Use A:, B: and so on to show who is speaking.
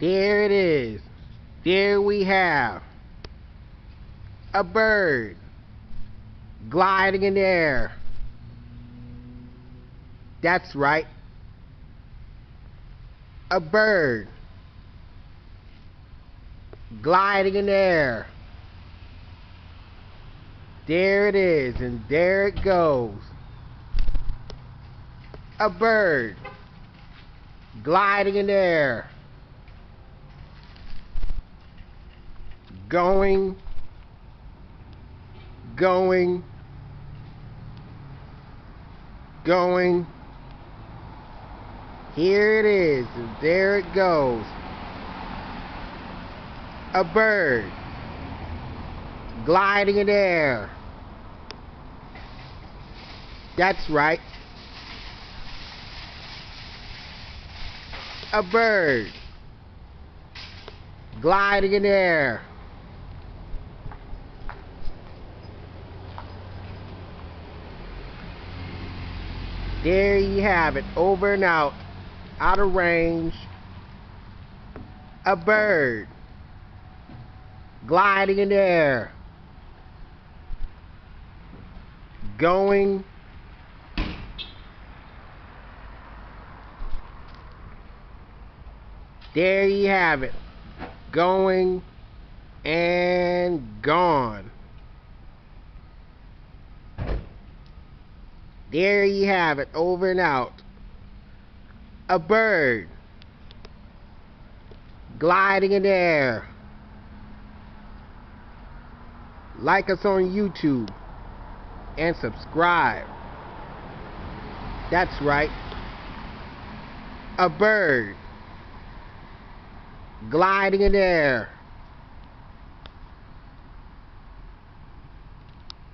A: There it is. There we have a bird gliding in the air. That's right. A bird gliding in the air. There it is, and there it goes. A bird gliding in the air. Going. Here it is, and there it goes. A bird gliding in the air. That's right. A bird gliding in the air. There you have it, over and out of range. A bird gliding in the air. Going. There you have it, going and gone. There you have it, over and out. A bird gliding in the air. Like us on YouTube and subscribe. That's right. A bird gliding in the air.